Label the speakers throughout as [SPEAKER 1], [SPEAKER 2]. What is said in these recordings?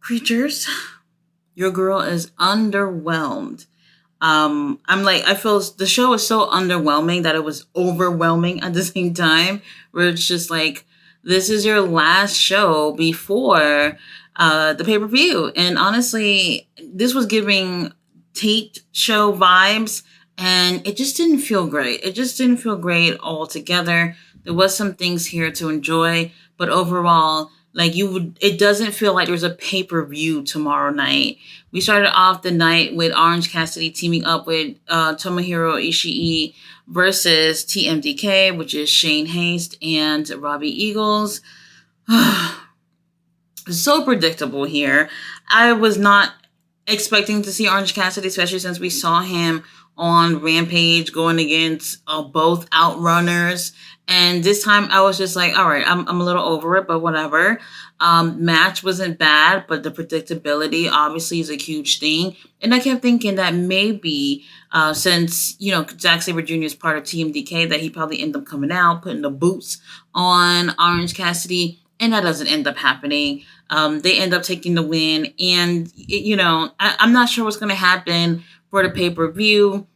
[SPEAKER 1] Creatures, your girl is underwhelmed. I feel the show is so underwhelming that it was overwhelming at the same time, where it's just like, this is your last show before the pay per view. And honestly, this was giving Tate show vibes, and it just didn't feel great. It just didn't feel great altogether. There was some things here to enjoy, but overall, it doesn't feel like there's a pay per view tomorrow night. We started off the night with Orange Cassidy teaming up with Tomohiro Ishii versus TMDK, which is Shane Haste and Robbie Eagles. So predictable here. I was not expecting to see Orange Cassidy, especially since we saw him on Rampage going against both Outrunners. And this time I was just like, all right, I'm a little over it, but whatever. Match wasn't bad, but the predictability obviously is a huge thing. And I kept thinking that maybe since, Zack Sabre Jr. is part of TMDK, that he probably end up coming out, putting the boots on Orange Cassidy. And that doesn't end up happening. They end up taking the win. And, I'm not sure what's going to happen for the pay-per-view.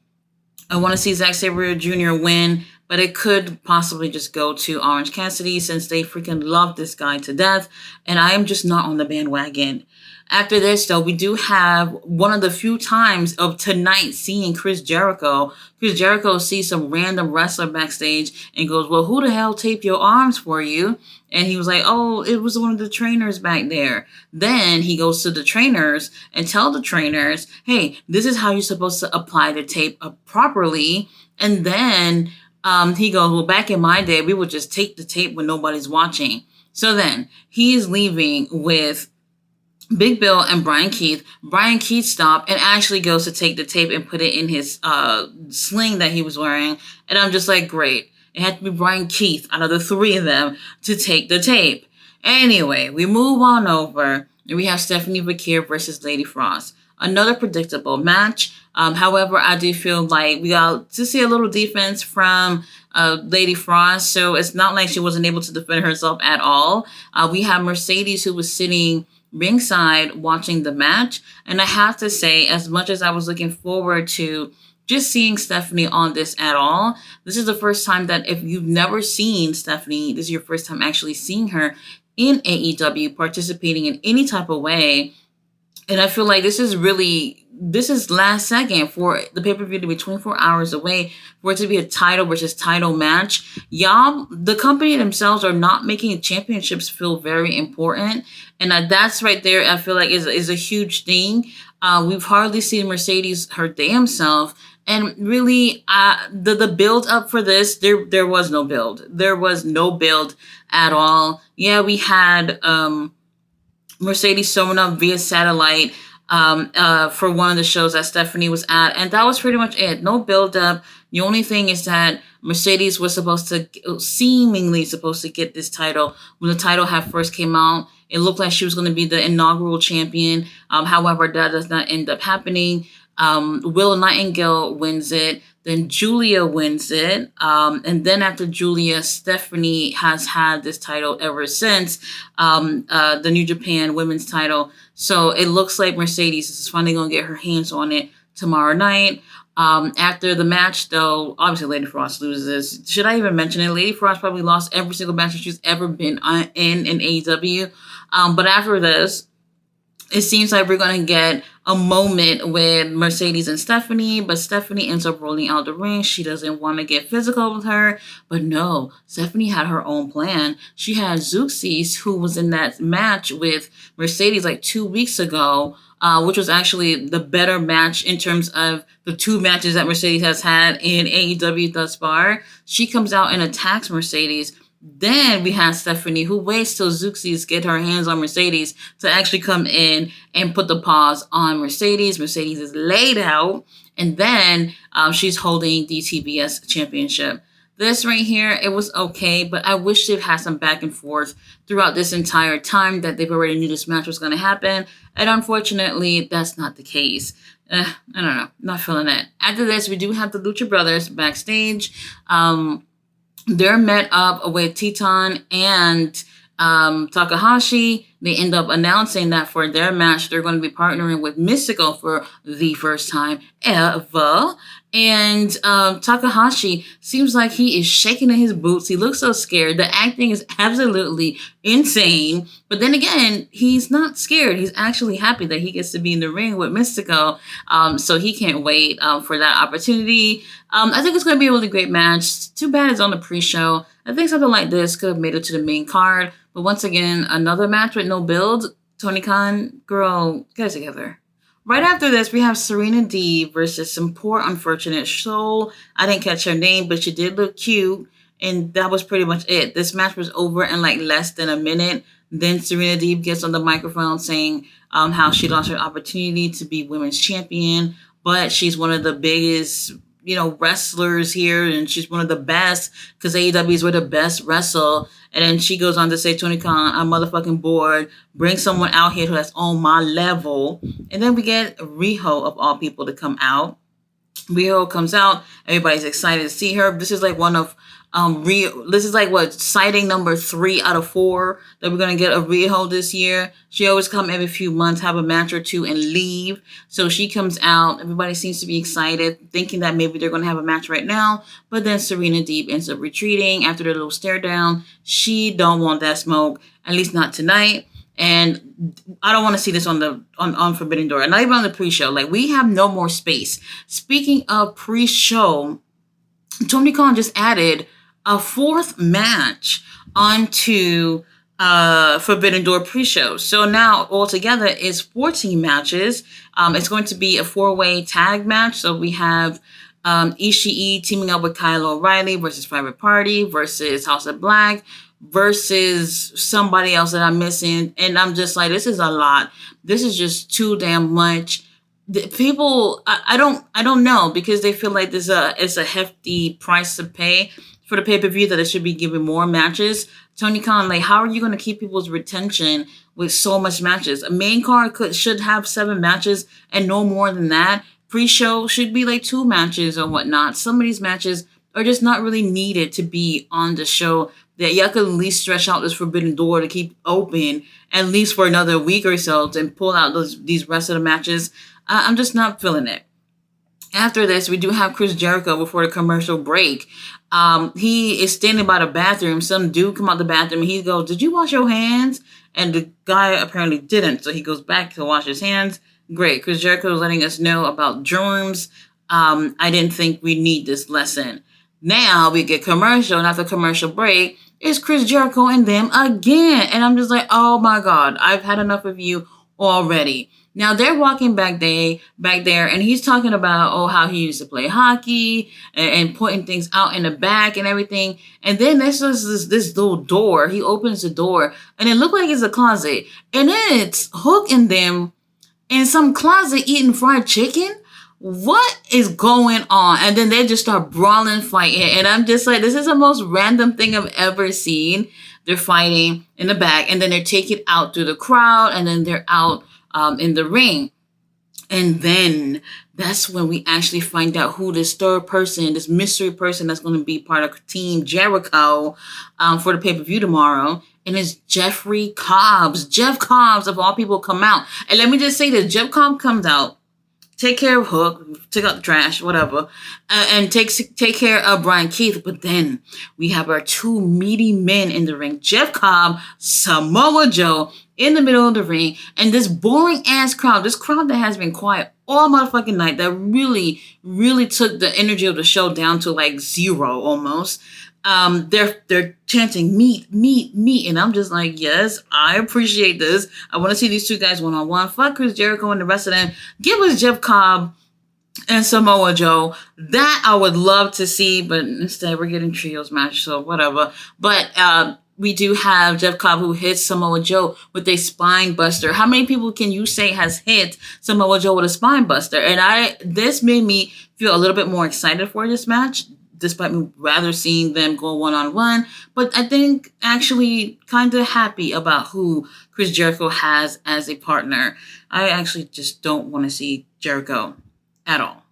[SPEAKER 1] I want to see Zack Sabre Jr. win, but it could possibly just go to Orange Cassidy since they freaking love this guy to death. And I am just not on the bandwagon. After this, though, we do have one of the few times of tonight seeing Chris Jericho. Chris Jericho sees some random wrestler backstage and goes, well, who the hell taped your arms for you? And he was like, oh, it was one of the trainers back there. Then he goes to the trainers and tell the trainers, hey, this is how you're supposed to apply the tape properly. And then he goes, well, back in my day, we would just tape the tape when nobody's watching. So then he's leaving with Big Bill and Brian Keith. Brian Keith stopped and actually goes to take the tape and put it in his sling that he was wearing. And I'm just like, great. It had to be Brian Keith out of the three of them to take the tape. Anyway, we move on over and we have Stephanie Bakir versus Lady Frost. Another predictable match. However, I do feel like we got to see a little defense from Lady Frost. So it's not like she wasn't able to defend herself at all. We have Mercedes, who was sitting ringside watching the match. And I have to say, as much as I was looking forward to just seeing Stephanie on this at all, this is the first time that if you've never seen Stephanie, this is your first time actually seeing her in AEW participating in any type of way. And I feel like this is last second for the pay-per-view to be 24 hours away, for it to be a title versus title match. Y'all, the company themselves are not making championships feel very important. And that's right there, I feel like is a huge thing. We've hardly seen Mercedes her damn self. And really, the build up for this, there was no build. There was no build at all. Yeah, we had Mercedes showing up via satellite for one of the shows that Stephanie was at. And that was pretty much it. No build up. The only thing is that Mercedes was seemingly supposed to get this title. When the title had first came out, it looked like she was going to be the inaugural champion. However, that does not end up happening. Will Nightingale wins it. Then Julia wins it. And then after Julia, Stephanie has had this title ever since, the New Japan Women's title. So it looks like Mercedes is finally going to get her hands on it tomorrow night. After the match, though, obviously Lady Frost loses. Should I even mention it? Lady Frost probably lost every single match she's ever been in AEW. But after this, it seems like we're going to get a moment with Mercedes and Stephanie, but Stephanie ends up rolling out the ring. She doesn't want to get physical with her, but no, Stephanie had her own plan. She had Zeuxis, who was in that match with Mercedes like 2 weeks ago, which was actually the better match in terms of the two matches that Mercedes has had in AEW thus far. She comes out and attacks Mercedes. Then we have Stephanie, who waits till Zeuxis get her hands on Mercedes to actually come in and put the paws on Mercedes. Mercedes is laid out, and then she's holding the TBS championship. This right here, it was okay, but I wish they'd had some back and forth throughout this entire time, that they've already knew this match was going to happen. And unfortunately, that's not the case. I don't know. Not feeling it. After this, we do have the Lucha Brothers backstage. They're met up with Teton and Takahashi. they end up announcing that for their match, they're going to be partnering with Mystico for the first time ever. And Takahashi seems like he is shaking in his boots. He looks so scared. The acting is absolutely insane. But then again, he's not scared. He's actually happy that he gets to be in the ring with Mystico. So he can't wait for that opportunity. I think it's going to be a really great match. Too bad it's on the pre-show. I think something like this could have made it to the main card. But once again, another match with no build. Tony Khan, girl, get it together. Right after this, we have Serena Deeb versus some poor unfortunate soul. I didn't catch her name, but she did look cute. And that was pretty much it. This match was over in like less than a minute. Then Serena Deeb gets on the microphone saying how she lost her opportunity to be women's champion. But she's one of the biggest, wrestlers here. And she's one of the best because AEW is where the best wrestle. And then she goes on to say, Tony Khan, I'm motherfucking bored. Bring someone out here that's on my level. And then we get Riho, of all people, to come out. Riho comes out. Everybody's excited to see her. This is like one of this is like sighting number 3 out of 4 that we're gonna get of Riho this year. She always come every few months, have a match or two, and leave. So she comes out. Everybody seems to be excited, thinking that maybe they're gonna have a match right now. But then Serena Deeb ends up retreating after their little stare down. She don't want that smoke, at least not tonight. And I don't want to see this on Forbidden Door, not even on the pre-show. Like, we have no more space. Speaking of pre-show, Tony Khan just added a 4th match onto Forbidden Door pre-show. So now altogether is 14 matches. It's going to be a 4-way tag match. So we have Ishii teaming up with Kyle O'Reilly versus Private Party versus House of Black versus somebody else that I'm missing. And I'm just like, this is a lot. This is just too damn much. People, I don't know, because they feel like it's a hefty price to pay for the pay-per-view, that it should be giving more matches. Tony Khan, like, how are you going to keep people's retention with so much matches? A main card should have 7 matches and no more than that. Pre-show should be like 2 matches or whatnot. Some of these matches are just not really needed to be on the show. That y'all could at least stretch out this Forbidden Door to keep open at least for another week or so and pull out these rest of the matches. I'm just not feeling it. After this, we do have Chris Jericho before the commercial break. He is standing by the bathroom. Some dude come out the bathroom and he goes, "Did you wash your hands?" And the guy apparently didn't. So he goes back to wash his hands. Great. Chris Jericho is letting us know about germs. I didn't think we need this lesson. Now we get commercial, and after commercial break, it's Chris Jericho and them again. And I'm just like, oh my God, I've had enough of you already. Now they're walking back there, and he's talking about how he used to play hockey and putting things out in the back and everything. And then there's this little door. He opens the door, and it looked like it's a closet, and then it's Hook and them in some closet eating fried chicken. What is going on? And then they just start brawling, fighting, and I'm just like, this is the most random thing I've ever seen. They're fighting in the back, and then they're taken out through the crowd, and then they're out in the ring. And then that's when we actually find out who this third person, this mystery person that's going to be part of Team Jericho for the pay-per-view tomorrow. And it's Jeffrey Cobbs. Jeff Cobbs, of all people, come out. And let me just say this. Jeff Cobbs comes out, take care of Hook, take out the trash, whatever, and take care of Brian Keith. But then we have our 2 meaty men in the ring. Jeff Cobb, Samoa Joe, in the middle of the ring, and this boring ass crowd, this crowd that has been quiet all motherfucking night, that really, really took the energy of the show down to like 0 almost. They're chanting meat, meat, meat, and I'm just like, yes, I appreciate this. I want to see these 2 guys one-on-one. Fuck Chris Jericho and the rest of them. Give us Jeff Cobb and Samoa Joe. That I would love to see, but instead we're getting trios match, so whatever. But we do have Jeff Cobb, who hits Samoa Joe with a spine buster. How many people can you say has hit Samoa Joe with a spine buster? And this made me feel a little bit more excited for this match, despite me rather seeing them go one-on-one. But I think actually kind of happy about who Chris Jericho has as a partner. I actually just don't want to see Jericho at all.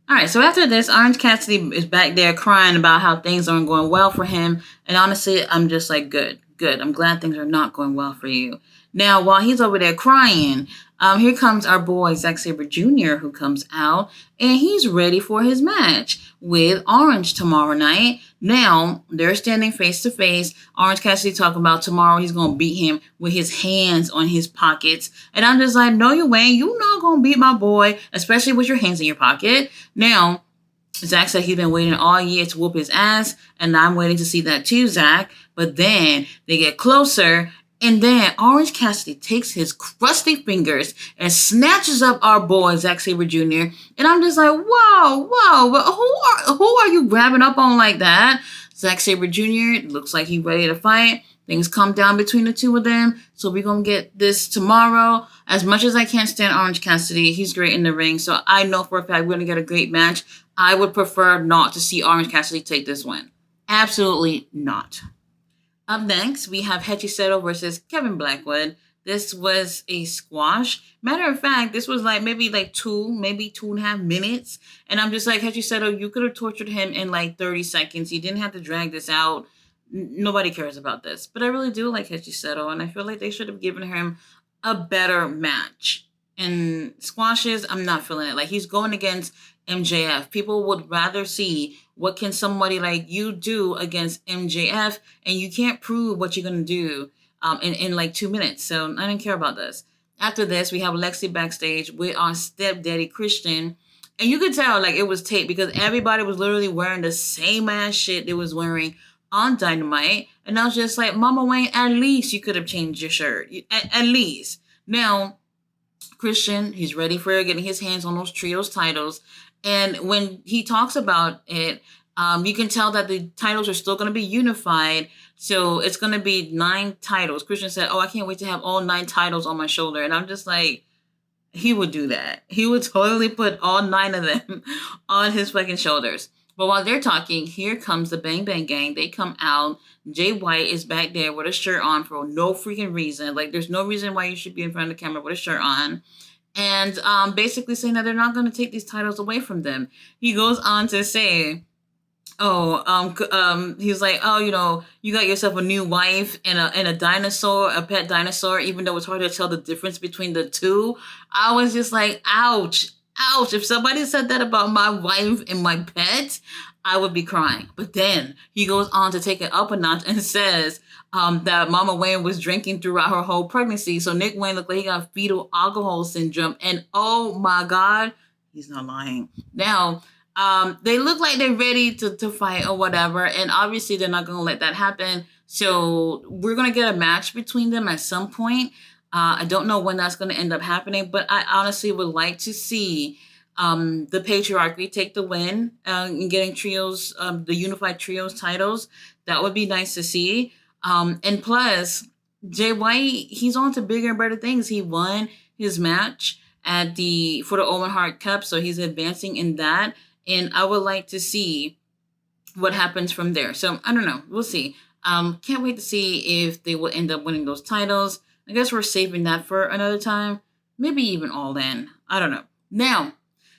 [SPEAKER 1] All right, so after this, Orange Cassidy is back there crying about how things aren't going well for him. And honestly, I'm just like, good. I'm glad things are not going well for you. Now, while he's over there crying, here comes our boy Zack Sabre Jr., who comes out and he's ready for his match with Orange tomorrow night. Now, they're standing face to face. Orange Cassidy talking about tomorrow he's going to beat him with his hands on his pockets. And I'm just like, no, you ain't. You not going to beat my boy, especially with your hands in your pocket. Now, Zach said he's been waiting all year to whoop his ass, and I'm waiting to see that too, Zach. But then they get closer, and then Orange Cassidy takes his crusty fingers and snatches up our boy Zack Sabre Jr. And I'm just like, whoa, but who are you grabbing up on like that? Zack Sabre Jr. looks like he's ready to fight. Things come down between the two of them. So we're going to get this tomorrow. As much as I can't stand Orange Cassidy, he's great in the ring. So I know for a fact we're going to get a great match. I would prefer not to see Orange Cassidy take this win. Absolutely not. Up next, we have Hechiseto versus Kevin Blackwood. This was a squash. Matter of fact, this was maybe 2.5 minutes. And I'm just like, Hechiseto, you could have tortured him in 30 seconds. You didn't have to drag this out. Nobody cares about this. But I really do like Hechiseto, and I feel like they should have given him a better match. And squashes, I'm not feeling it. He's going against MJF. People would rather see what can somebody like you do against MJF, and you can't prove what you're going to do in 2 minutes. So I didn't care about this. After this, we have Lexi backstage with our stepdaddy Christian. And you could tell it was taped because everybody was literally wearing the same ass shit they was wearing on Dynamite. And I was just like, Mama Wayne, at least you could have changed your shirt. At least. Now, Christian, he's ready for getting his hands on those trios titles. And when he talks about it, you can tell that the titles are still going to be unified. So it's going to be 9 titles. Christian said, I can't wait to have all 9 titles on my shoulder. And I'm just like, he would do that. He would totally put all 9 of them on his fucking shoulders. But while they're talking, here comes the Bang Bang Gang. They come out. Jay White is back there with a shirt on for no freaking reason. There's no reason why you should be in front of the camera with a shirt on. And basically saying that they're not going to take these titles away from them. He goes on to say, he's like, you got yourself a new wife and a dinosaur, a pet dinosaur, even though it's hard to tell the difference between the two. I was just like, ouch. If somebody said that about my wife and my pet, I would be crying. But then he goes on to take it up a notch and says that Mama Wayne was drinking throughout her whole pregnancy. So Nick Wayne looked like he got fetal alcohol syndrome. And oh my God, he's not lying. Now, they look like they're ready to fight or whatever. And obviously they're not going to let that happen. So we're going to get a match between them at some point. I don't know when that's going to end up happening, but I honestly would like to see the Patriarchy take the win in getting trios, the unified trios titles. That would be nice to see. And plus, Jay White, he's on to bigger and better things. He won his match for the Owen Hart Cup, so he's advancing in that. And I would like to see what happens from there. So I don't know. We'll see. Can't wait to see if they will end up winning those titles. I guess we're saving that for another time. Maybe even All In. I don't know. Now,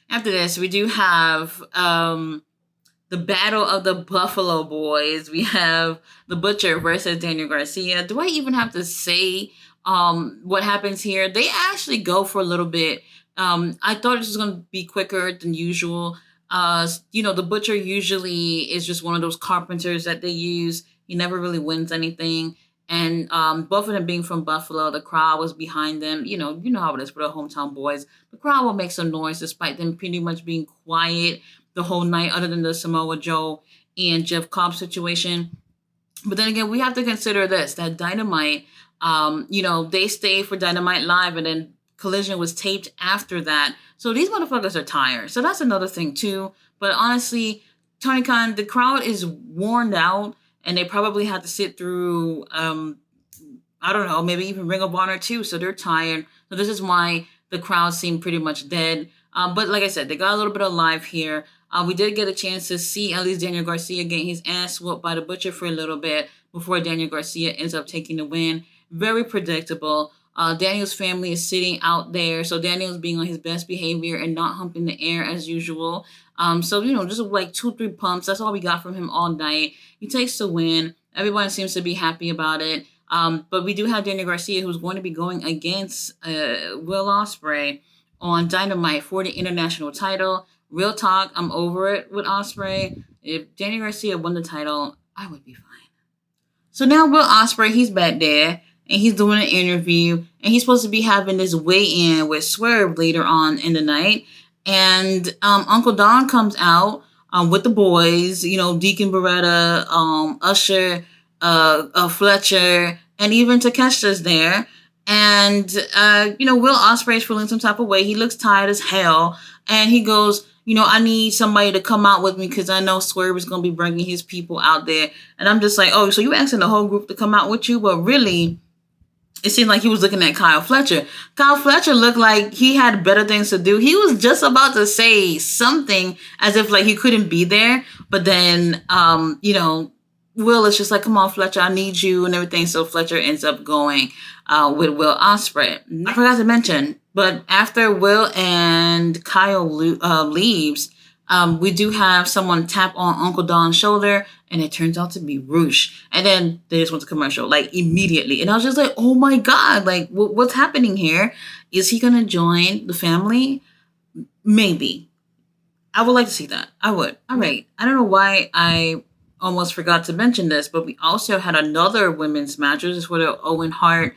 [SPEAKER 1] after this, we do have the Battle of the Buffalo Boys. We have the Butcher versus Daniel Garcia. Do I even have to say what happens here? They actually go for a little bit. I thought this was going to be quicker than usual. The Butcher usually is just one of those carpenters that they use. He never really wins anything. And both of them being from Buffalo, the crowd was behind them. You know how it is for the hometown boys. The crowd will make some noise despite them pretty much being quiet the whole night, other than the Samoa Joe and Jeff Cobb situation. But then again, we have to consider this, that Dynamite, they stayed for Dynamite Live, and then Collision was taped after that. So these motherfuckers are tired. So that's another thing too. But honestly, Tony Khan, the crowd is worn out. And they probably had to sit through, I don't know, maybe even Ring of Honor too. So they're tired. So this is why the crowd seemed pretty much dead. But like I said, they got a little bit of live here. We did get a chance to see at least Daniel Garcia getting his ass whooped by the Butcher for a little bit before Daniel Garcia ends up taking the win. Very predictable. Daniel's family is sitting out there. So Daniel's being on his best behavior and not humping the air as usual. Just 2-3 pumps. That's all we got from him all night. He takes the win. Everyone seems to be happy about it. But we do have Daniel Garcia, who's going to be going against Will Ospreay on Dynamite for the international title. Real talk, I'm over it with Ospreay. If Daniel Garcia won the title, I would be fine. So now Will Ospreay, he's back there and he's doing an interview and he's supposed to be having this weigh-in with Swerve later on in the night. And Uncle Don comes out with the boys, Deacon Beretta, Usher, Fletcher, and even Takeshita's there. And, Will Ospreay's feeling some type of way. He looks tired as hell. And he goes, I need somebody to come out with me because I know Swerve is going to be bringing his people out there. And I'm just like, oh, so you asking the whole group to come out with you? But really, it seemed like he was looking at Kyle Fletcher. Kyle Fletcher looked like he had better things to do. He was just about to say something as if like he couldn't be there. But then, Will is just like, come on, Fletcher, I need you and everything. So Fletcher ends up going with Will Ospreay. I forgot to mention, but after Will and Kyle leaves, we do have someone tap on Uncle Don's shoulder, and it turns out to be Roosh. And then they just went to commercial, like, immediately. And I was just like, oh my God, like, what's happening here? Is he going to join the family? Maybe. I would like to see that. I would. All right. I don't know why I almost forgot to mention this, but we also had another women's match. This is for the Owen Hart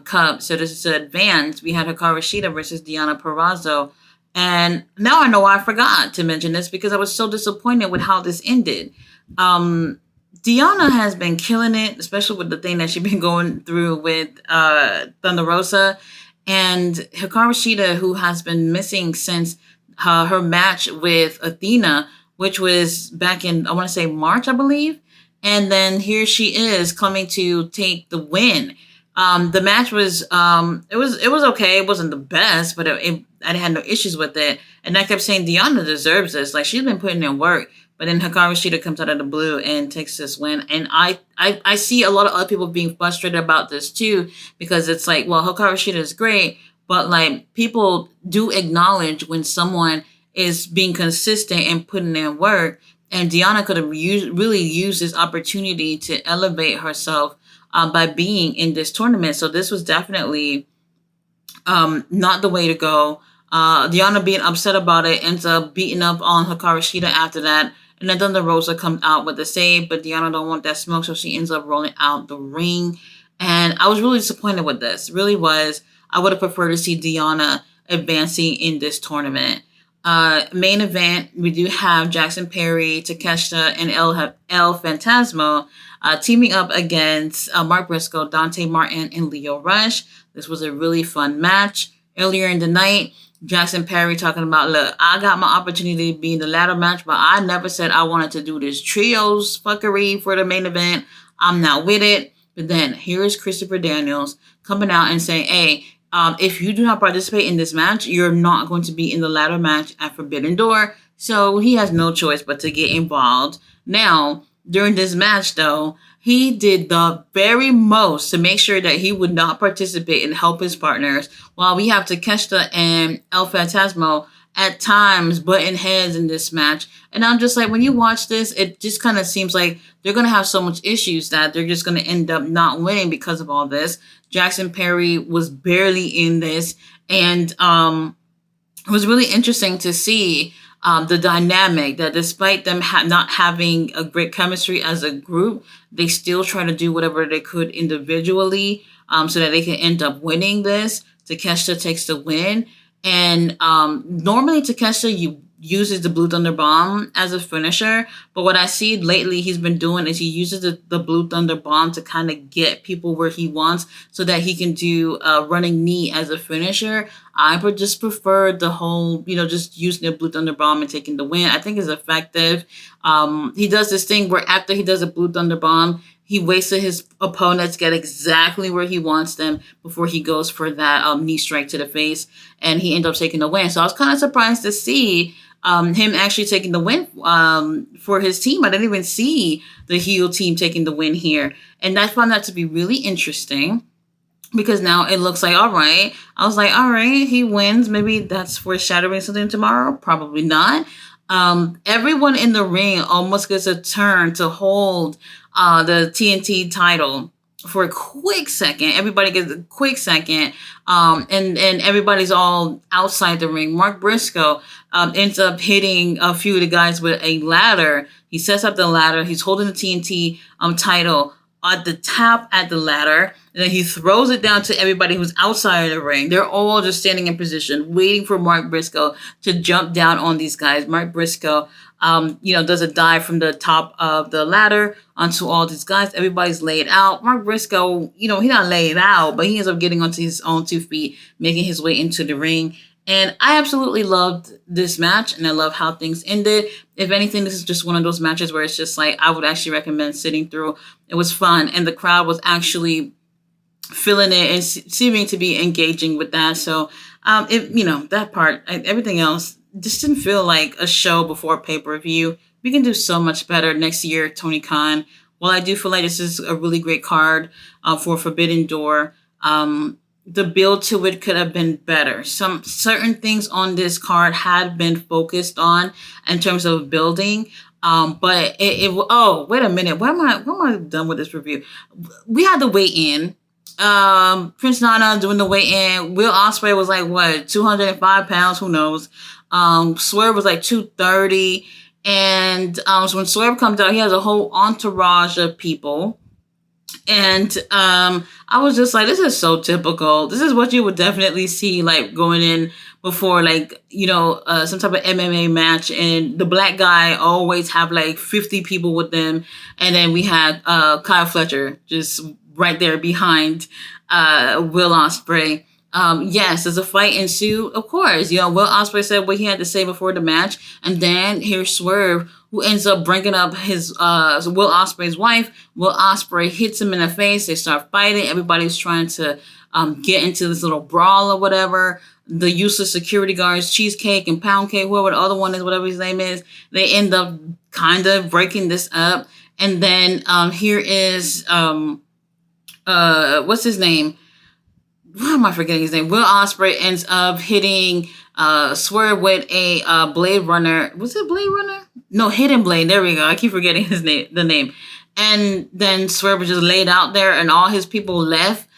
[SPEAKER 1] Cup. So this is advanced. We had Hikaru Shida versus Deonna Purrazzo. And now I know why I forgot to mention this because I was so disappointed with how this ended. Deonna has been killing it, especially with the thing that she's been going through with Thunder Rosa. And Hikaru Shida, who has been missing since her match with Athena, which was back in, I want to say March, I believe. And then here she is coming to take the win. The match was, it was okay. It wasn't the best, but I had no issues with it. And I kept saying Deonna deserves this. Like, she's been putting in work. But then Hikaru Shida comes out of the blue and takes this win. And I see a lot of other people being frustrated about this too, because it's like, well, Hikaru Shida is great, but like, people do acknowledge when someone is being consistent and putting in work. And Deonna could have really used this opportunity to elevate herself by being in this tournament. So this was definitely not the way to go. Deonna being upset about it ends up beating up on Hikaru Shida after that. And then Thunder Rosa comes out with the save, but Deonna don't want that smoke, so she ends up rolling out the ring. And I was really disappointed with this. Really was. I would have preferred to see Deonna advancing in this tournament. Main event, we do have Jackson Perry, Takeshita, and El Phantasmo teaming up against Mark Briscoe, Dante Martin, and Leo Rush. This was a really fun match. Earlier in the night, Jackson Perry talking about, look, I got my opportunity to be in the ladder match, but I never said I wanted to do this trios fuckery for the main event. I'm not with it. But then here is Christopher Daniels coming out and saying, hey, if you do not participate in this match, you're not going to be in the ladder match at Forbidden Door. So he has no choice but to get involved. Now, during this match, though, he did the very most to make sure that he would not participate and help his partners, while we have Takeshita and El Phantasmo at times butting heads in this match. And I'm just like, when you watch this, it just kind of seems like they're going to have so much issues that they're just going to end up not winning because of all this. Jackson Perry was barely in this, and it was really interesting to see the dynamic that despite them not having a great chemistry as a group, they still try to do whatever they could individually so that they can end up winning this. Takeshita takes the win. And normally Takeshita uses the Blue Thunder Bomb as a finisher. But what I see lately he's been doing is he uses the Blue Thunder Bomb to kind of get people where he wants so that he can do a running knee as a finisher. I would just prefer the whole, just using the Blue Thunder Bomb and taking the win. I think it's effective. He does this thing where after he does a Blue Thunder Bomb, he waits till his opponents get exactly where he wants them before he goes for that knee strike to the face, and he ends up taking the win. So I was kind of surprised to see him actually taking the win for his team. I didn't even see the heel team taking the win here, and I found that to be really interesting because now it looks like, all right. I was like, all right, he wins. Maybe that's foreshadowing something tomorrow. Probably not. Everyone in the ring almost gets a turn to hold the TNT title. for a quick second. Everybody gets a quick second, and everybody's all outside the ring. Mark Briscoe ends up hitting a few of the guys with a ladder. He sets up the ladder. He's holding the TNT title at the top at the ladder. And then he throws it down to everybody who's outside of the ring. They're all just standing in position, waiting for Mark Briscoe to jump down on these guys. Mark Briscoe, does a dive from the top of the ladder onto all these guys. Everybody's laid out. Mark Briscoe, he's not laid out, but he ends up getting onto his own 2 feet, making his way into the ring. And I absolutely loved this match, and I love how things ended. If anything, this is just one of those matches where it's just like, I would actually recommend sitting through. It was fun, and the crowd was actually feeling it and seeming to be engaging with that. So, that part, everything else just didn't feel like a show before pay-per-view. We can do so much better next year, Tony Khan. Well, I do feel like this is a really great card for Forbidden Door. The build to it could have been better. Some certain things on this card had been focused on in terms of building. But oh, wait a minute. Why am I done with this review? We had the weigh-in. Prince Nana doing the weigh-in. Will Ospreay was like, what, 205 pounds? Who knows? Swerve was like 230. And so when Swerve comes out, he has a whole entourage of people. And I was just like, this is so typical. This is what you would definitely see, like, going in before, like, some type of MMA match. And the black guy always have, like, 50 people with them. And then we had Kyle Fletcher just right there behind Will Ospreay. Yes, there's a fight ensued. Of course, Will Ospreay said what he had to say before the match, and then here's Swerve, who ends up bringing up his Will Ospreay's wife. Will Ospreay hits him in the face. They start fighting. Everybody's trying to get into this little brawl or whatever. The useless security guards, Cheesecake and Pound Cake, whoever the other one is, whatever his name is, they end up kind of breaking this up. And then here is what's his name? Why am I forgetting his name? Will Ospreay ends up hitting Swerve with a Blade Runner. Was it Blade Runner? No, Hidden Blade. There we go. I keep forgetting the name. And then Swerve was just laid out there and all his people left.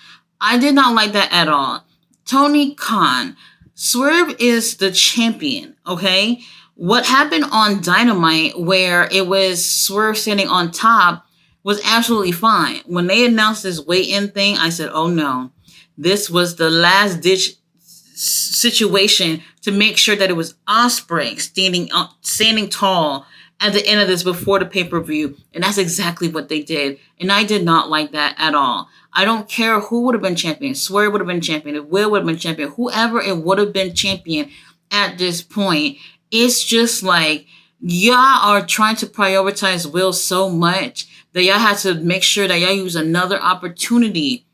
[SPEAKER 1] I did not like that at all. Tony Khan, Swerve is the champion, okay? What happened on Dynamite where it was Swerve sitting on top was absolutely fine. When they announced this weigh-in thing, I said, oh no. This was the last ditch situation to make sure that it was Ospreay standing tall at the end of this before the pay-per-view. And that's exactly what they did. And I did not like that at all. I don't care who would have been champion. Swerve would have been champion. If Will would have been champion. Whoever it would have been champion at this point. It's just like, y'all are trying to prioritize Will so much that y'all have to make sure that y'all use another opportunity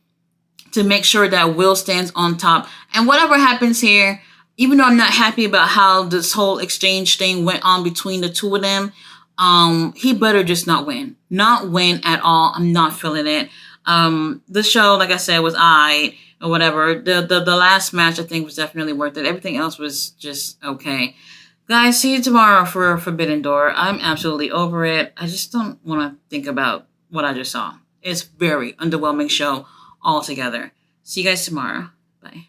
[SPEAKER 1] to make sure that Will stands on top. And whatever happens here, even though I'm not happy about how this whole exchange thing went on between the two of them, he better just not win. Not win at all. I'm not feeling it. The show, like I said, was aight or whatever. The last match, I think, was definitely worth it. Everything else was just okay. Guys, see you tomorrow for Forbidden Door. I'm absolutely over it. I just don't want to think about what I just saw. It's very underwhelming show altogether. See you guys tomorrow. Bye.